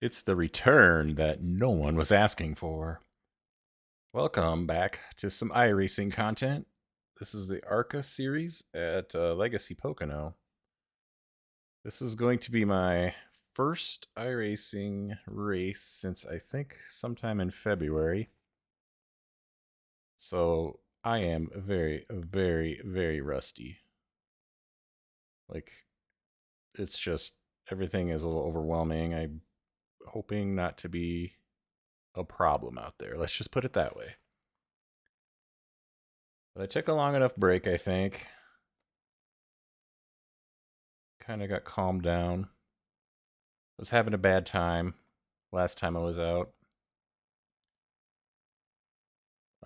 It's the return that no one was asking for. Welcome back to some iRacing content. This is the ARCA series at Legacy Pocono. This is going to be my first iRacing race since I think sometime in February. So I am very, very rusty. Like, it's just, everything is a little overwhelming. I'm hoping not to be a problem out there. Let's just put it that way. But I took a long enough break, I think. Kind of got calmed down. Was having a bad time last time I was out.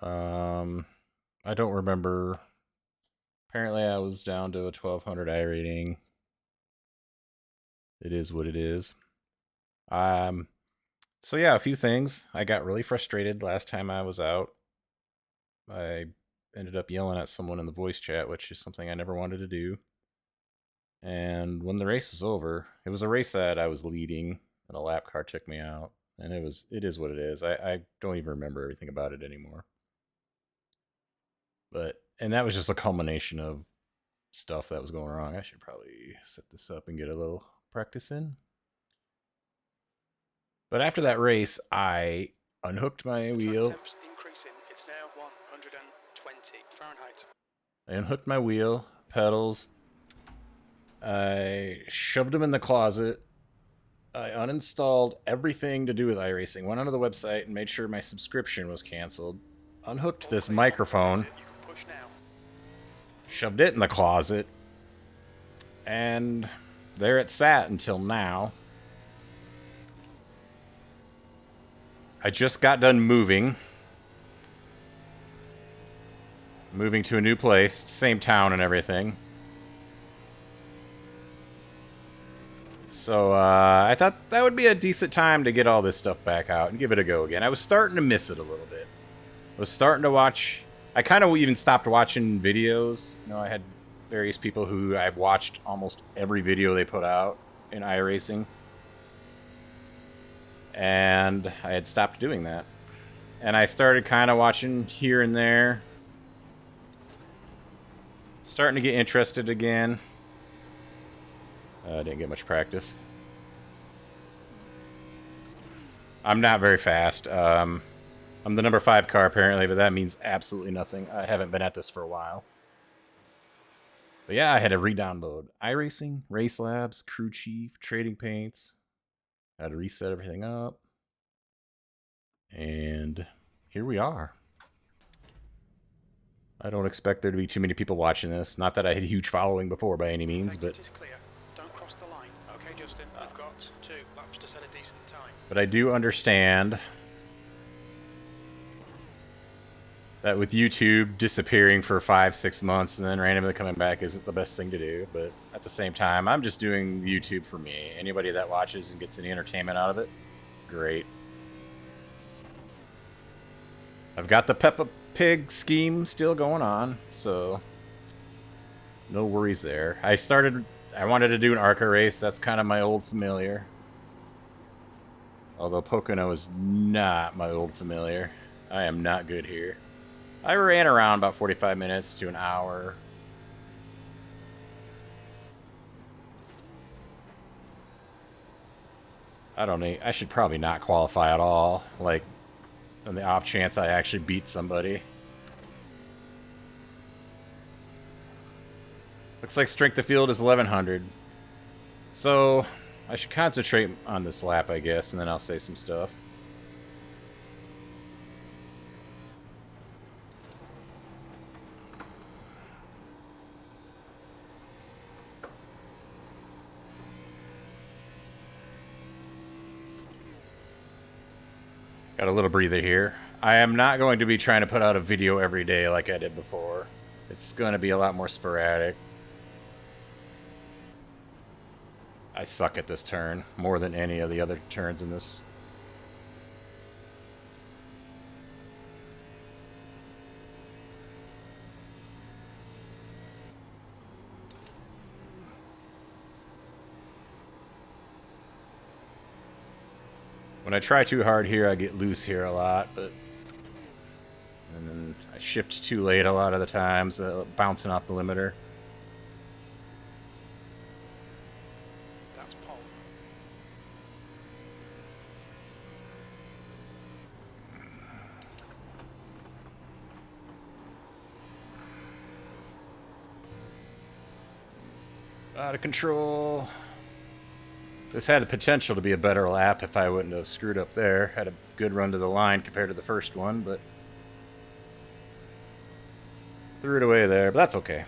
I don't remember. Apparently I was down to a 1200 I rating. It is what it is. So yeah, a few things. I got really frustrated last time I was out. I ended up yelling at someone in the voice chat, which is something I never wanted to do. And when the race was over, it was a race that I was leading, and a lap car took me out. And it is what it is. I don't even remember everything about it anymore. And that was just a culmination of stuff that was going wrong. I should probably set this up and get a little practice in. But after that race, I unhooked my wheel. It's now 120 Fahrenheit. I unhooked my wheel, pedals. I shoved them in the closet. I uninstalled everything to do with iRacing, went onto the website and made sure my subscription was canceled, unhooked this microphone, shoved it in the closet, and there it sat until now. I just got done moving to a new place, same town and everything. So I thought that would be a decent time to get all this stuff back out and give it a go again. I was starting to miss it a little bit. I was starting to watch... I kind of even stopped watching videos. You know, I had various people who I've watched almost every video they put out in iRacing. And I had stopped doing that. And I started kind of watching here and there. Starting to get interested again. I didn't get much practice. I'm not very fast. I'm the number 5 car apparently, but that means absolutely nothing. I haven't been at this for a while. But yeah, I had to re-download iRacing, Race Labs, Crew Chief, Trading Paints. I had to reset everything up. And here we are. I don't expect there to be too many people watching this. Not that I had a huge following before by any means, but... It is clear. Don't cross the line. Okay, Justin, we've got 2 laps to set a decent time. But I do understand that with YouTube disappearing for 5-6 months and then randomly coming back isn't the best thing to do. But at the same time, I'm just doing YouTube for me. Anybody that watches and gets any entertainment out of it, great. I've got the Peppa Pig scheme still going on, so no worries there. I wanted to do an ARCA race. That's kind of my old familiar. Although Pocono is not my old familiar. I am not good here. I ran around about 45 minutes to an hour. I should probably not qualify at all. Like, on the off chance I actually beat somebody. Looks like strength of field is 1100. So, I should concentrate on this lap, I guess, and then I'll say some stuff. Got a little breather here. I am not going to be trying to put out a video every day like I did before. It's going to be a lot more sporadic. I suck at this turn more than any of the other turns in this. When I try too hard here, I get loose here a lot, but... And then I shift too late a lot of the times, bouncing off the limiter. That's pole. Out of control. This had the potential to be a better lap if I wouldn't have screwed up there. Had a good run to the line compared to the first one, but... Threw it away there, but that's okay.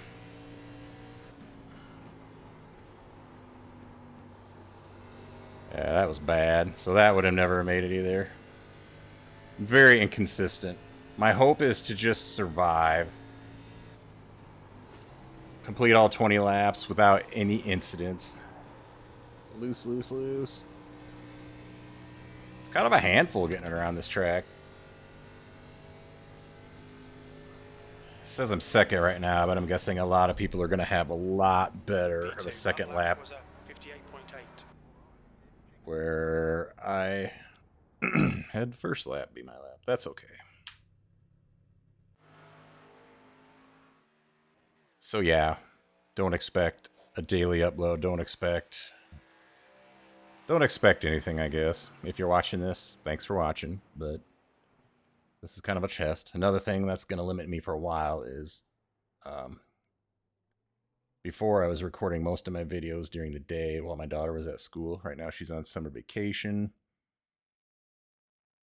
Yeah, that was bad. So that would have never made it either. Very inconsistent. My hope is to just survive. Complete all 20 laps without any incidents. Loose, loose, loose. It's kind of a handful getting it around this track. It says I'm second right now, but I'm guessing a lot of people are going to have a lot better of a second lap. Was 58.8. Where I had the first lap be my lap. That's okay. So yeah, don't expect a daily upload. Don't expect anything, I guess. If you're watching this, thanks for watching, but this is kind of a test. Another thing that's going to limit me for a while is before I was recording most of my videos during the day while my daughter was at school. Right now she's on summer vacation.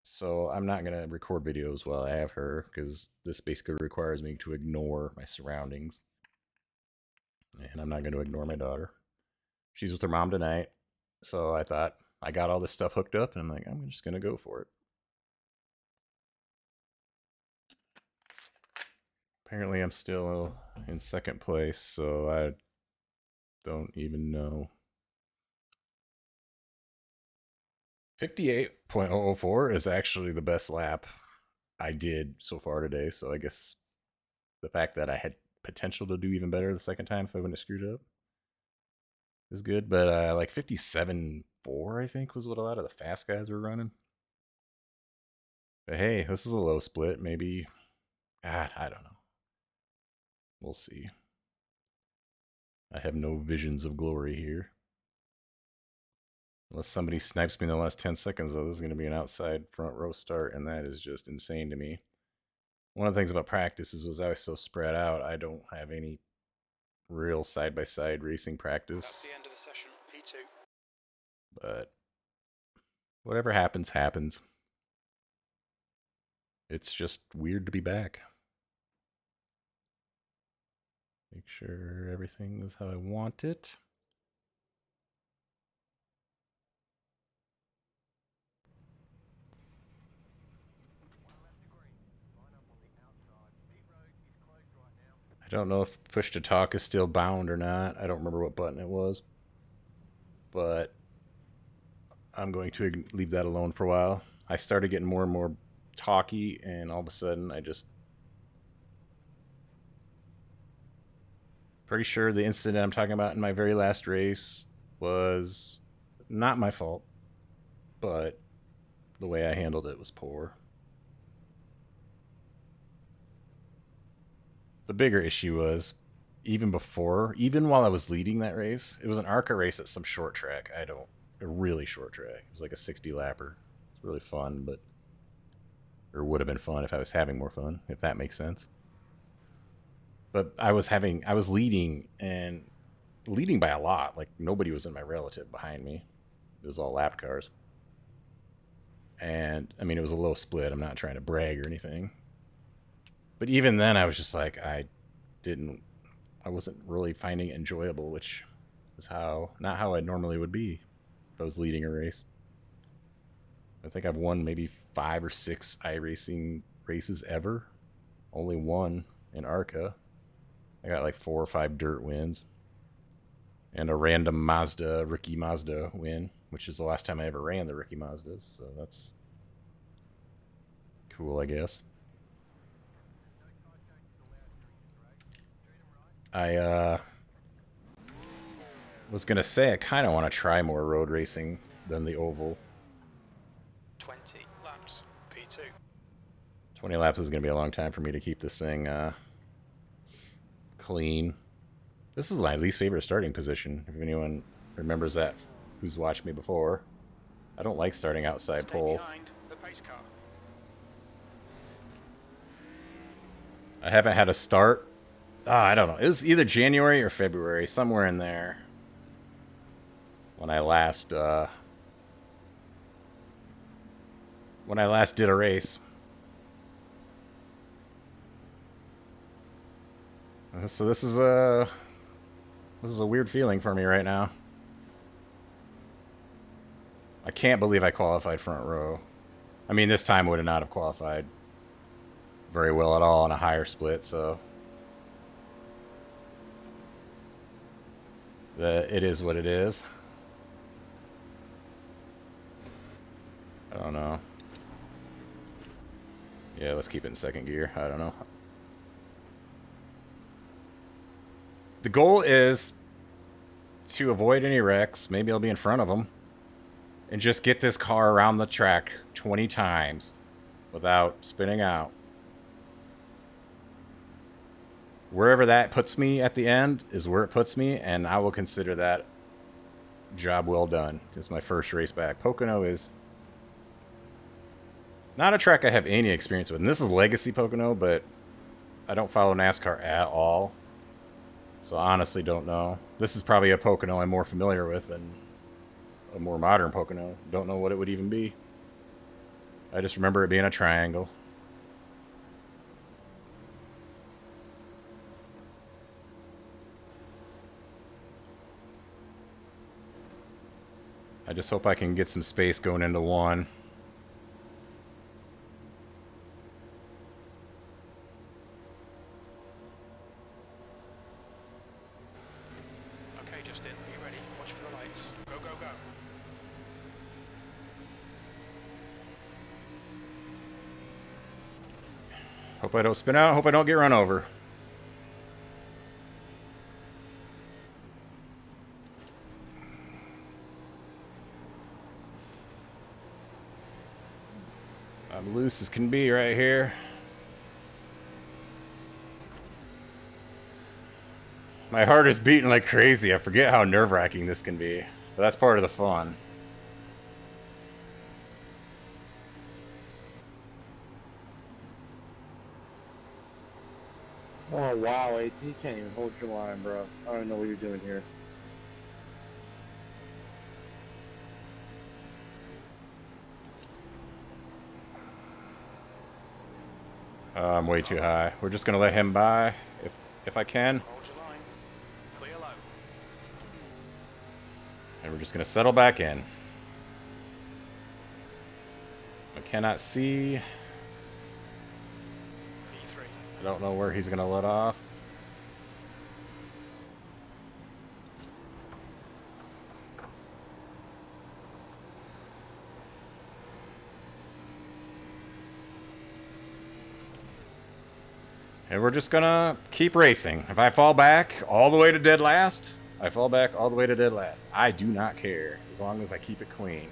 So I'm not going to record videos while I have her because this basically requires me to ignore my surroundings. And I'm not going to ignore my daughter. She's with her mom tonight. So I thought I got all this stuff hooked up and I'm like, I'm just going to go for it. Apparently I'm still in second place, so I don't even know. 58.004 is actually the best lap I did so far today, so I guess the fact that I had potential to do even better the second time if I wouldn't have screwed up is good, but like 57.4 I think was what a lot of the fast guys were running. But hey, this is a low split, maybe. I don't know. We'll see. I have no visions of glory here. Unless somebody snipes me in the last 10 seconds, though, this is going to be an outside front row start, and that is just insane to me. One of the things about practice is I was so spread out, I don't have any real side-by-side racing practice. That's the end of the session, P2. But whatever happens, happens. It's just weird to be back. Make sure everything is how I want it. I don't know if push to talk is still bound or not. I don't remember what button it was. But I'm going to leave that alone for a while. I started getting more and more talky, and all of a sudden I just... Pretty sure the incident I'm talking about in my very last race was not my fault, but the way I handled it was poor. The bigger issue was, even while I was leading that race, it was an ARCA race at some short track. A really short track. It was like a 60 lapper. It's really fun, but... Or would have been fun if I was having more fun, if that makes sense. But I was leading, and leading by a lot. Like, nobody was in my relative behind me. It was all lap cars. And, I mean, it was a low split. I'm not trying to brag or anything. But even then, I was just like, I wasn't really finding it enjoyable, which is not how I normally would be if I was leading a race. I think I've won maybe 5 or 6 iRacing races ever. Only one in ARCA. I got like 4 or 5 dirt wins. And a random rookie Mazda win, which is the last time I ever ran the rookie Mazdas. So that's cool, I guess. I was going to say I kind of want to try more road racing than the oval. 20 laps is going to be a long time for me to keep this thing clean. This is my least favorite starting position, if anyone remembers that who's watched me before. I don't like starting outside pole. Behind the pace car. I haven't had a start. I don't know. It was either January or February, somewhere in there, when I last did a race. So this is a weird feeling for me right now. I can't believe I qualified front row. I mean, this time would have not have qualified very well at all on a higher split, so it is what it is. I don't know. Yeah, let's keep it in second gear. I don't know. The goal is to avoid any wrecks. Maybe I'll be in front of them. And just get this car around the track 20 times without spinning out. Wherever that puts me at the end is where it puts me, and I will consider that job well done. It's my first race back. Pocono is not a track I have any experience with. And this is Legacy Pocono, but I don't follow NASCAR at all. So I honestly don't know. This is probably a Pocono I'm more familiar with than a more modern Pocono. Don't know what it would even be. I just remember it being a triangle. I just hope I can get some space going into one. Okay, Justin, are you ready? Watch for the lights. Go, go, go. Hope I don't spin out. Hope I don't get run over. I'm loose as can be right here. My heart is beating like crazy. I forget how nerve-wracking this can be. But that's part of the fun. Oh wow, AT, you can't even hold your line, bro. I don't know what you're doing here. I'm way too high. We're just gonna let him by if I can. Hold your line. Clear low. And we're just gonna settle back in. I cannot see. P3. I don't know where he's gonna let off. And we're just gonna keep racing. If I fall back all the way to dead last, I fall back all the way to dead last. I do not care, as long as I keep it clean.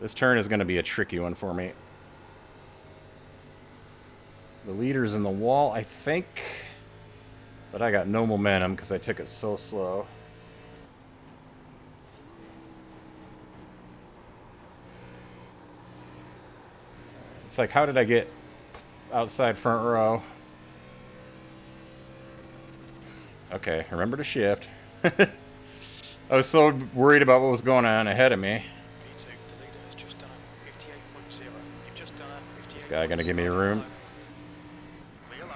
This turn is gonna be a tricky one for me. The leader's in the wall, I think. But I got no momentum because I took it so slow. It's like, how did I get outside front row? Okay, remember to shift. I was so worried about what was going on ahead of me. P2, the leader has just done a 58.0. You've just done a 58. This guy gonna give me room. Clear low.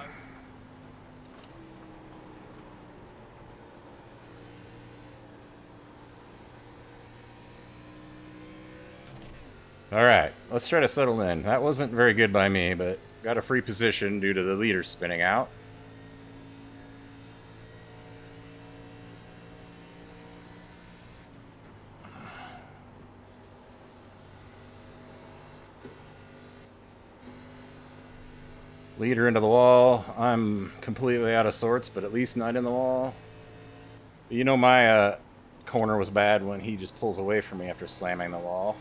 Alright, let's try to settle in. That wasn't very good by me, but got a free position due to the leader spinning out. Leader into the wall. I'm completely out of sorts, but at least not in the wall. You know my corner was bad when he just pulls away from me after slamming the wall.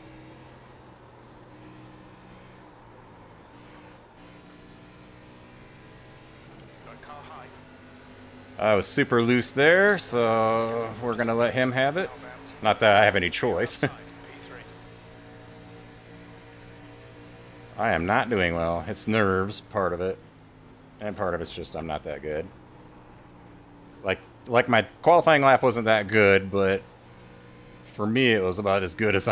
I was super loose there, so we're going to let him have it. Not that I have any choice. I am not doing well. It's nerves, part of it. And part of it's just I'm not that good. Like my qualifying lap wasn't that good, but for me it was about as good as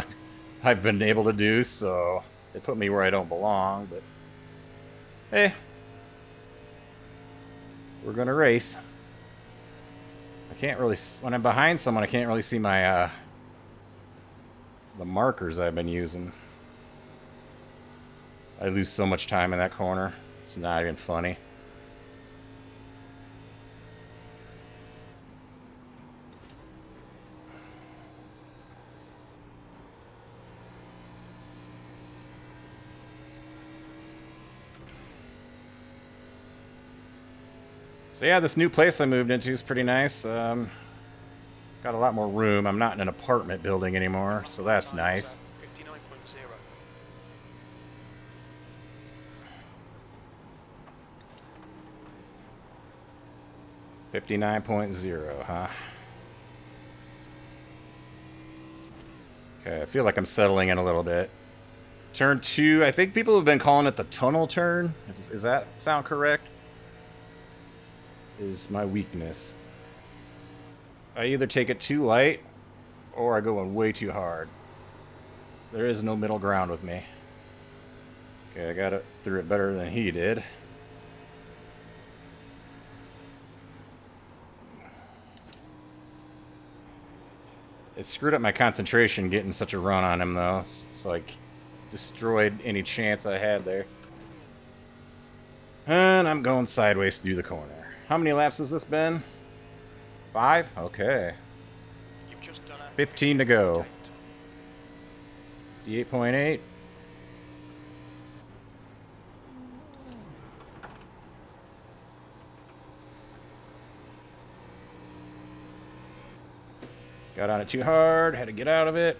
I've been able to do, so it put me where I don't belong, but hey. We're going to race. I can't really... When I'm behind someone, I can't really see my... the markers I've been using. I lose so much time in that corner. It's not even funny. So yeah, this new place I moved into is pretty nice. Got a lot more room. I'm not in an apartment building anymore, so that's nice. 59.0, huh? Okay, I feel like I'm settling in a little bit. Turn 2, I think people have been calling it the tunnel turn. Does that sound correct? Is my weakness. I either take it too light, or I go in way too hard. There is no middle ground with me. Okay, I got it through it better than he did. It screwed up my concentration getting such a run on him, though. It's like destroyed any chance I had there. And I'm going sideways through the corner. How many laps has this been? 5? Okay. 15 to go. 8.8. Got on it too hard, had to get out of it.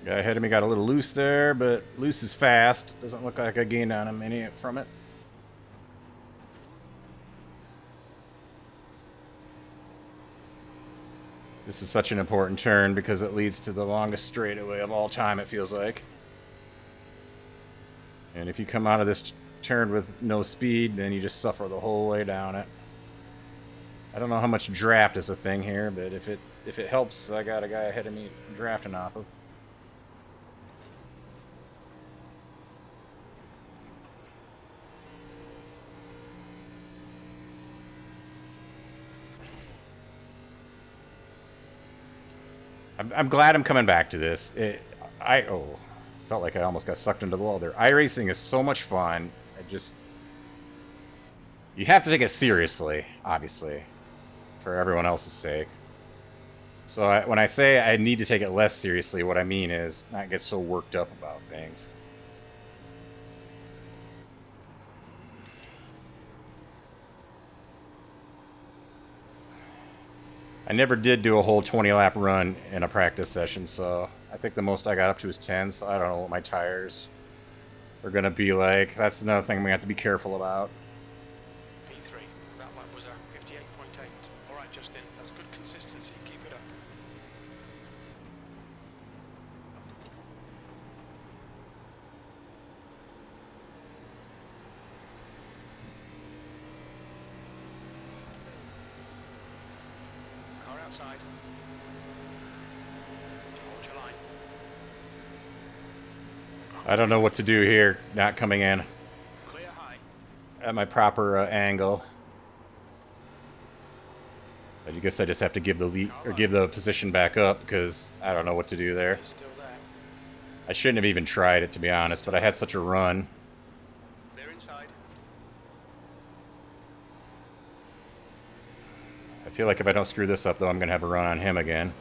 Guy ahead of me got a little loose there, but loose is fast. Doesn't look like I gained on him any from it. This is such an important turn because it leads to the longest straightaway of all time, it feels like. And if you come out of this turn with no speed, then you just suffer the whole way down it. I don't know how much draft is a thing here, but if it helps, I got a guy ahead of me drafting off of. I'm glad I'm coming back to this. Felt like I almost got sucked into the wall there. iRacing is so much fun. You have to take it seriously, obviously, for everyone else's sake. So when I say I need to take it less seriously, what I mean is not get so worked up about things. I never did do a whole 20-lap run in a practice session, so I think the most I got up to is 10, so I don't know what my tires are going to be like. That's another thing we have to be careful about. P3, that lap was a 58.8. Alright, Justin, that's good consistency. Keep it up. Car outside. Hold your line. I don't know what to do here, not coming in Clear high. at my proper angle. I guess I just have to give the lead or give the position back up because I don't know what to do there. He's still there. I shouldn't have even tried it, to be honest, but I had such a run. Clear inside. I feel like if I don't screw this up, though, I'm going to have a run on him again.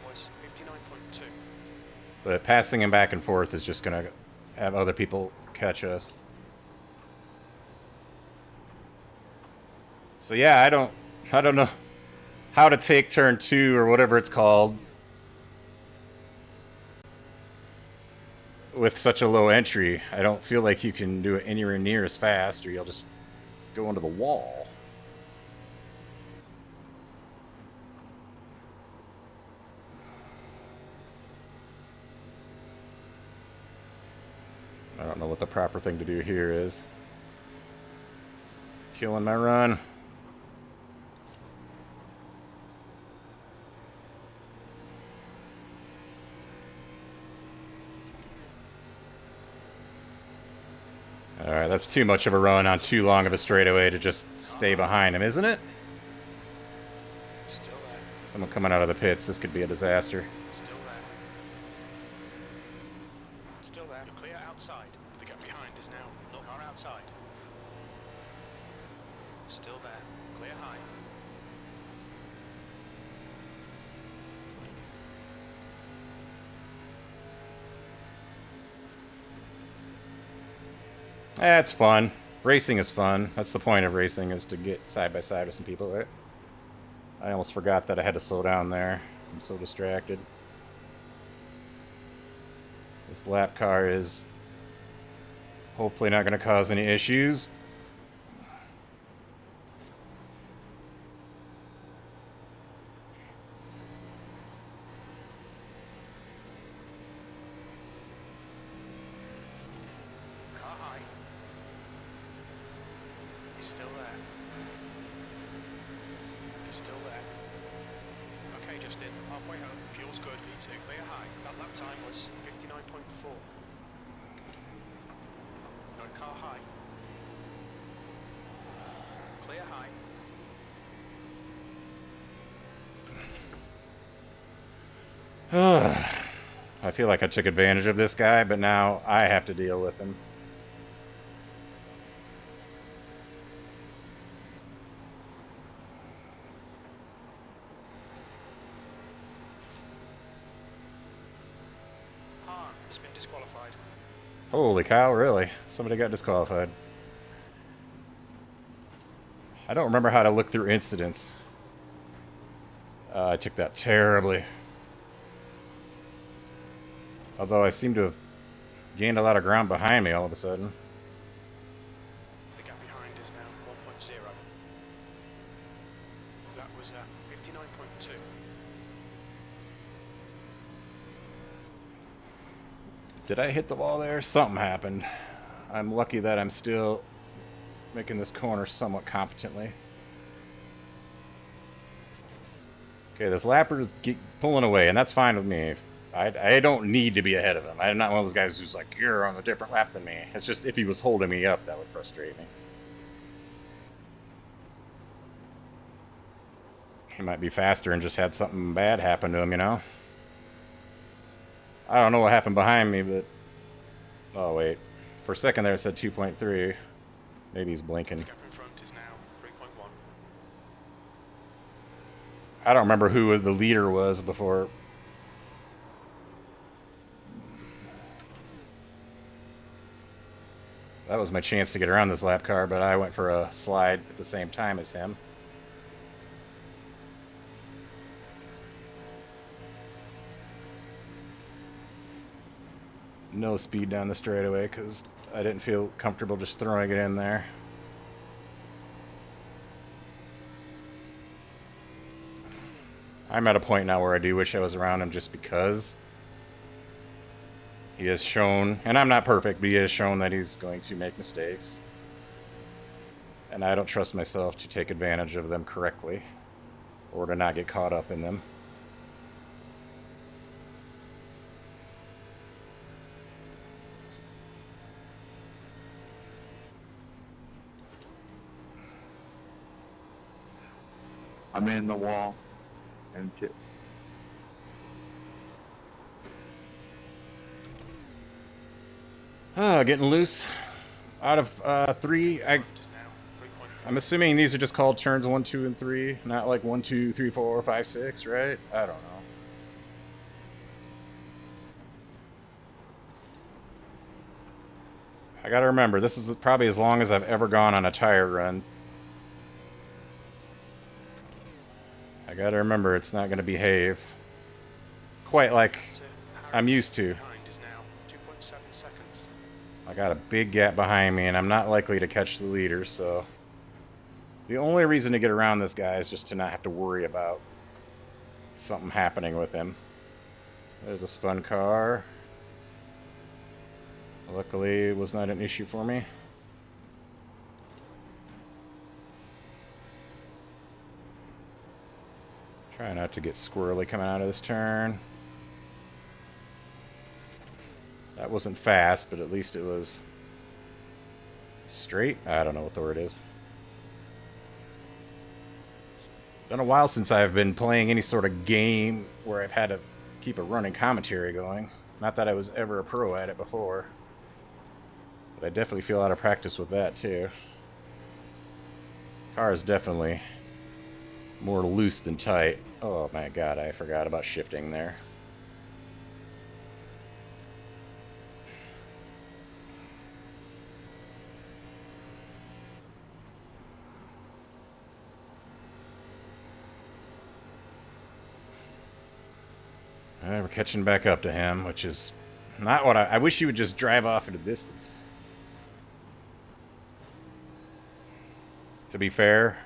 was 59.2. But passing him back and forth is just gonna have other people catch us. So yeah, I don't know how to take turn 2 or whatever it's called with such a low entry. I don't feel like you can do it anywhere near as fast, or you'll just go into the wall. I don't know what the proper thing to do here is. Killing my run. Alright, that's too much of a run on too long of a straightaway to just stay behind him, isn't it? Still there. Someone coming out of the pits, this could be a disaster. Still there. Still there. You're clear outside. The gap behind is now not car outside. Still there. Clear high. It's fun. Racing is fun. That's the point of racing, is to get side by side with some people, right? I almost forgot that I had to slow down there. I'm so distracted. This lap car is hopefully not going to cause any issues. Car high. He's still there. He's still there. Okay, Justin. Halfway home. Fuel's good. V2. Clear high. That lap time was 59.4. Got car high. Clear high. I feel like I took advantage of this guy, but now I have to deal with him. Hahn has been disqualified. Holy cow, really? Somebody got disqualified. I don't remember how to look through incidents. I took that terribly. Although I seem to have gained a lot of ground behind me all of a sudden. The gap behind is now 1.0. That was 59.2. Did I hit the wall there? Something happened. I'm lucky that I'm still making this corner somewhat competently. Okay, this lapper is pulling away, and that's fine with me. I don't need to be ahead of him. I'm not one of those guys who's like, you're on a different lap than me. It's just if he was holding me up, that would frustrate me. He might be faster and just had something bad happen to him, you know? I don't know what happened behind me, but... Oh, wait. For a second there it said 2.3. Maybe he's blinking. The gap in front is now 3.1. I don't remember who the leader was before. That was my chance to get around this lap car, but I went for a slide at the same time as him. No speed down the straightaway because I didn't feel comfortable just throwing it in there. I'm at a point now where I do wish I was around him just because he has shown, and I'm not perfect, but he has shown that he's going to make mistakes. And I don't trust myself to take advantage of them correctly or to not get caught up in them. I'm in the wall. And Getting loose. Out of 3, I'm assuming these are just called turns 1, 2, and 3, not like 1, 2, 3, 4, 5, 6, right? I don't know. I gotta remember, this is probably as long as I've ever gone on a tire run. I gotta remember it's not gonna behave quite like I'm used to. Behind is now 2.7 seconds. I got a big gap behind me, and I'm not likely to catch the leader, so... The only reason to get around this guy is just to not have to worry about something happening with him. There's a spun car. Luckily, it was not an issue for me. Try not to get squirrely coming out of this turn. That wasn't fast, but at least it was straight. I don't know what the word is. Been a while since I've been playing any sort of game where I've had to keep a running commentary going. Not that I was ever a pro at it before. But I definitely feel out of practice with that, too. Car is definitely more loose than tight. Oh my god, I forgot about shifting there. We're catching back up to him, which is not what I wish he would just drive off into the distance. To be fair,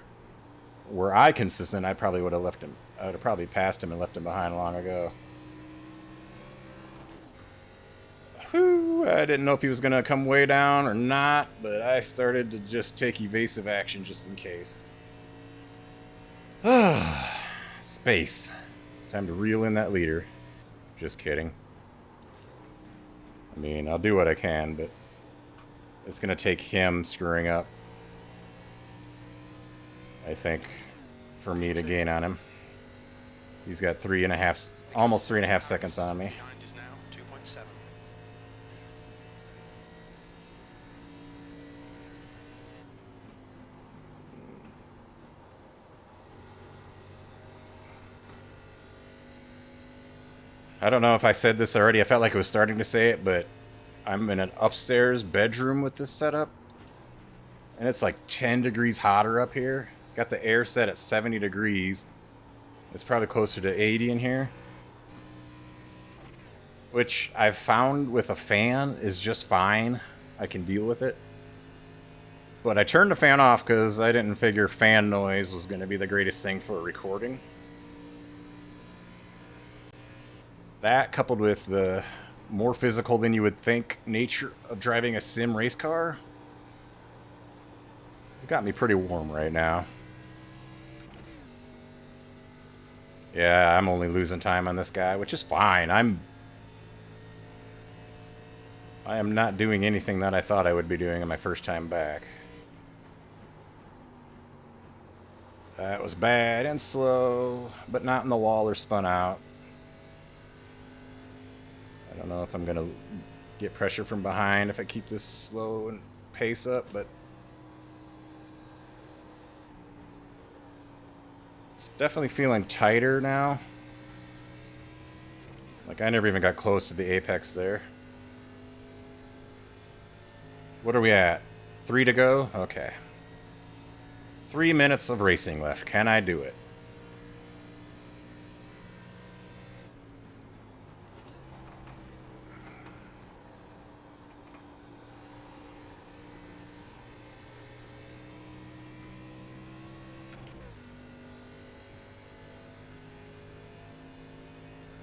were I consistent, I probably would have left him. I would have probably passed him and left him behind long ago. Whew, I didn't know if he was going to come way down or not, but I started to just take evasive action just in case. Space. Time to reel in that leader. Just kidding. I mean, I'll do what I can, but it's going to take him screwing up, I think, for me to gain on him. He's got almost 3.5 seconds on me. Behind is now 2.7. I don't know if I said this already. I felt like I was starting to say it, but I'm in an upstairs bedroom with this setup. And it's like 10 degrees hotter up here. Got the air set at 70 degrees. It's probably closer to 80 in here. Which I've found with a fan is just fine. I can deal with it. But I turned the fan off because I didn't figure fan noise was going to be the greatest thing for a recording. That, coupled with the more physical than you would think nature of driving a sim race car, it's got me pretty warm right now. Yeah, I'm only losing time on this guy, which is fine. I am not doing anything that I thought I would be doing on my first time back. That was bad and slow, but not in the wall or spun out. I don't know if I'm going to get pressure from behind if I keep this slow and pace up, but it's definitely feeling tighter now. Like I never even got close to the apex there. What are we at? 3 to go? Okay. 3 minutes of racing left. Can I do it?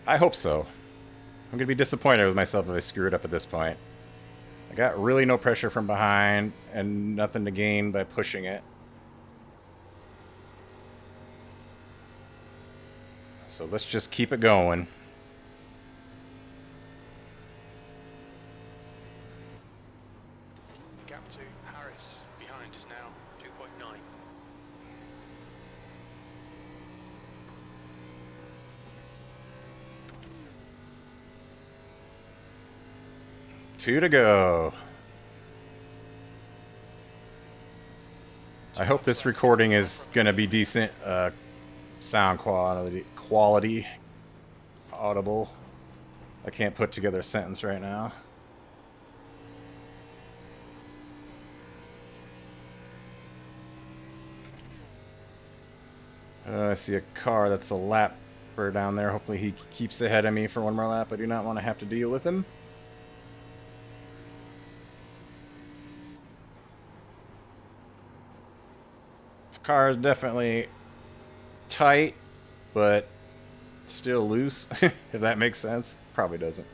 I hope so. I'm going to be disappointed with myself if I screw it up at this point. I got really no pressure from behind and nothing to gain by pushing it. So let's just keep it going. Gap to Harris behind is now 2.9. Two to go. I hope this recording is going to be decent sound quality, audible. I can't put together a sentence right now. I see a car that's a lap down there. Hopefully he keeps ahead of me for one more lap. I do not want to have to deal with him. This car is definitely tight, but still loose, if that makes sense. Probably doesn't.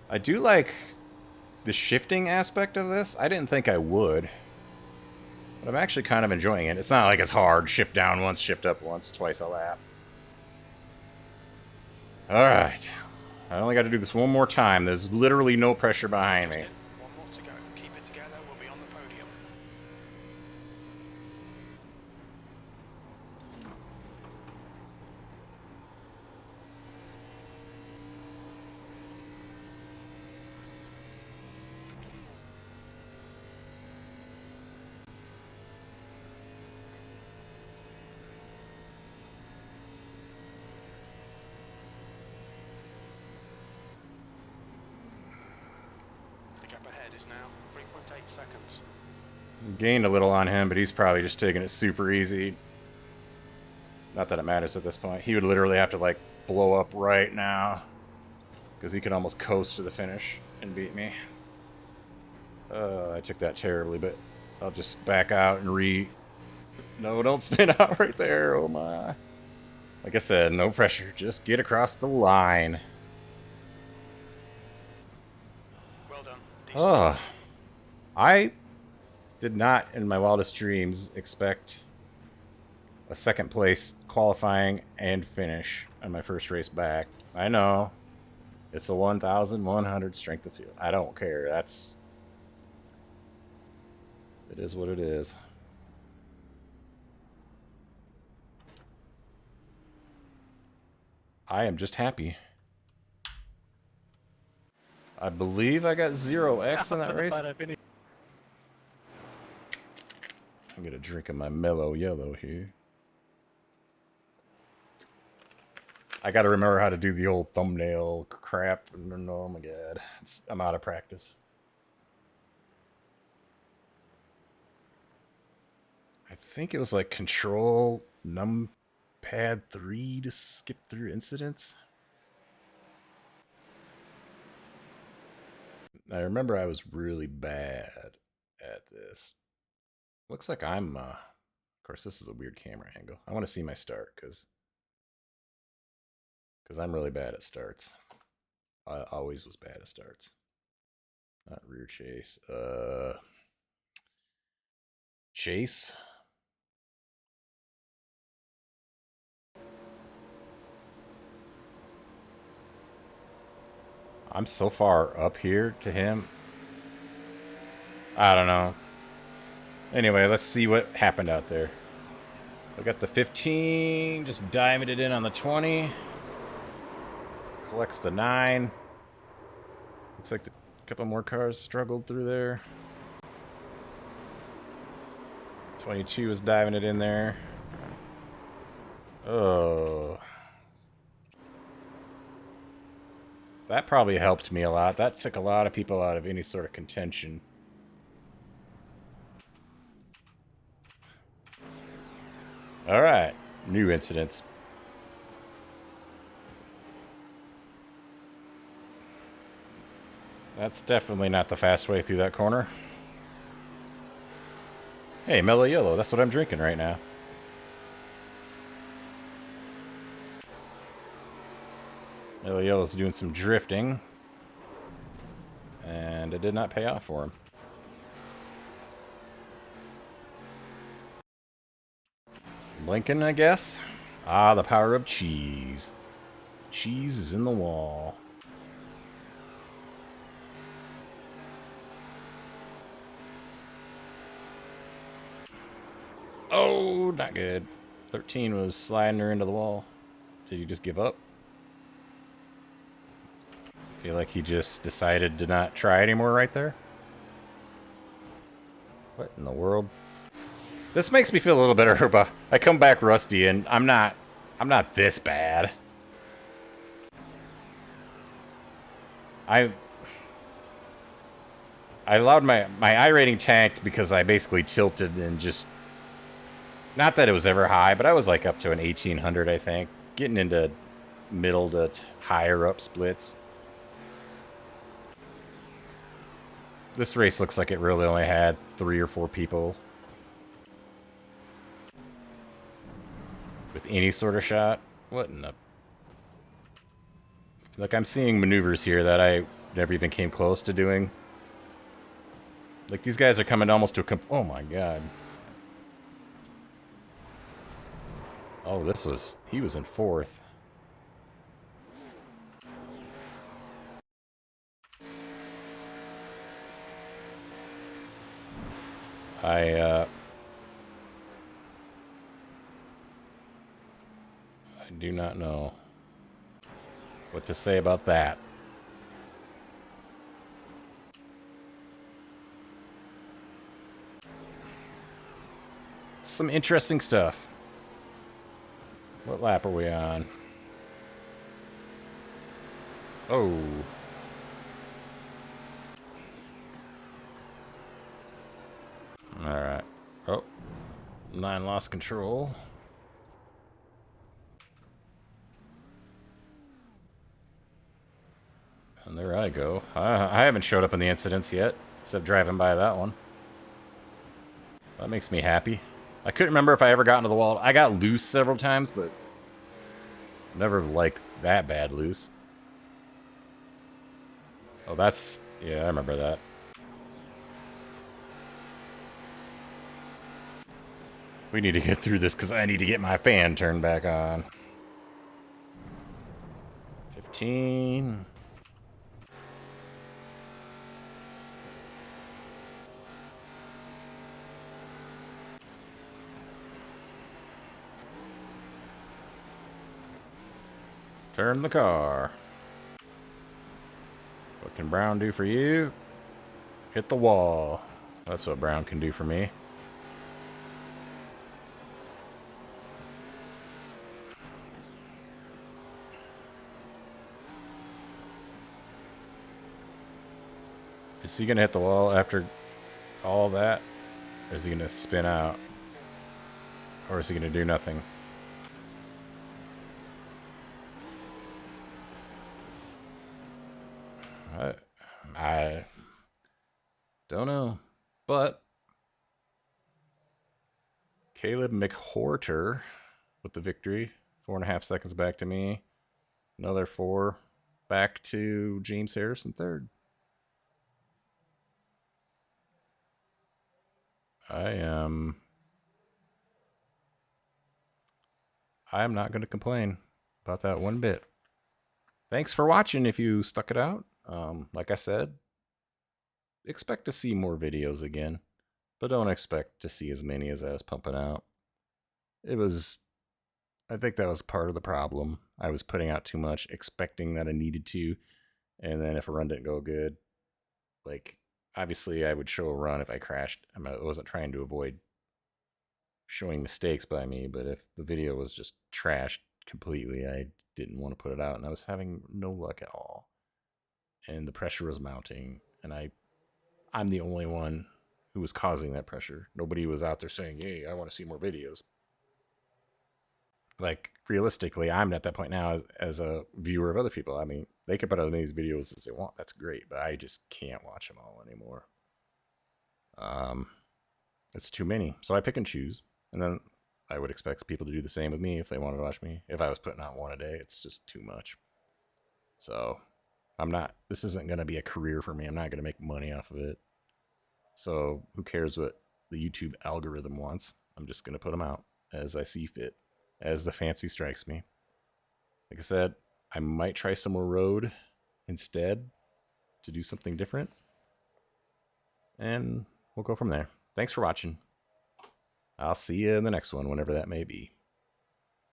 I do like the shifting aspect of this. I didn't think I would, but I'm actually kind of enjoying it. It's not like it's hard. Shift down once, shift up once, twice a lap. Alright. I only got to do this one more time. There's literally no pressure behind me. One more to go. Keep it together. We'll be on the podium. The gap ahead is now 3.8 seconds. Gained a little on him, but he's probably just taking it super easy. Not that it matters at this point. He would literally have to, like, blow up right now, because he could almost coast to the finish and beat me. I took that terribly, but I'll just back out and No, don't spin out right there. Oh, my. Like I said, no pressure. Just get across the line. Well done. Oh. I did not, in my wildest dreams, expect a second place qualifying and finish on my first race back. I know. It's a 1,100 strength of field. I don't care. It is what it is. I am just happy. I believe I got 0x in that race. I'm gonna drink of my mellow yellow here. I gotta remember how to do the old thumbnail crap. Oh my god. I'm out of practice. I think it was like control numpad 3 to skip through incidents. I remember I was really bad at this. Looks like I'm, of course, this is a weird camera angle. I want to see my start, because I'm really bad at starts. I always was bad at starts. Not rear chase. Chase? I'm so far up here to him. I don't know. Anyway, let's see what happened out there. I got the 15, just diving it in on the 20. Collects the 9. Looks like a couple more cars struggled through there. 22 is diving it in there. Oh. That probably helped me a lot. That took a lot of people out of any sort of contention. Alright. New incidents. That's definitely not the fast way through that corner. Hey, mellow yellow. That's what I'm drinking right now. Mellow yellow's doing some drifting. And it did not pay off for him. Lincoln, I guess. Ah, the power of cheese. Cheese is in the wall. Oh, not good. 13 was sliding her into the wall. Did he just give up? I feel like he just decided to not try anymore right there. What in the world? This makes me feel a little better about. I come back rusty and I'm not this bad. I I allowed my iRating tanked because I basically tilted and just... Not that it was ever high, but I was like up to an 1800, I think. Getting into middle to higher up splits. This race looks like it really only had 3 or 4 people with any sort of shot. What in the... Like, I'm seeing maneuvers here that I never even came close to doing. Like, these guys are coming almost to a oh my god. Oh, this was... He was in 4th. I do not know what to say about that. Some interesting stuff. What lap are we on? Oh. Alright. Oh. 9 lost control. And there I go. I haven't showed up in the incidents yet, except driving by that one. That makes me happy. I couldn't remember if I ever got into the wall. I got loose several times, but never like that bad loose. Oh, that's... Yeah, I remember that. We need to get through this because I need to get my fan turned back on. 15. Turn the car. What can Brown do for you? Hit the wall. That's what Brown can do for me. Is he gonna hit the wall after all that? Or is he gonna spin out? Or is he gonna do nothing? I don't know. But Caleb McHorter with the victory. 4.5 seconds back to me. Another 4 back to James Harrison third. I'm not going to complain about that one bit. Thanks for watching if you stuck it out. Like I said, expect to see more videos again, but don't expect to see as many as I was pumping out. I think that was part of the problem. I was putting out too much, expecting that I needed to, and then if a run didn't go good, like, obviously I would show a run if I crashed. I wasn't trying to avoid showing mistakes by me, but if the video was just trashed completely, I didn't want to put it out, and I was having no luck at all. And the pressure was mounting, and I'm the only one who was causing that pressure. Nobody was out there saying, hey, I want to see more videos. Like, realistically, I'm at that point now as a viewer of other people. I mean, they can put out as many videos as they want. That's great, but I just can't watch them all anymore. It's too many. So I pick and choose. And then I would expect people to do the same with me if they wanted to watch me. If I was putting out one a day, it's just too much. So this isn't going to be a career for me. I'm not going to make money off of it. So who cares what the YouTube algorithm wants? I'm just going to put them out as I see fit, as the fancy strikes me. Like I said, I might try some more road instead to do something different. And we'll go from there. Thanks for watching. I'll see you in the next one, whenever that may be.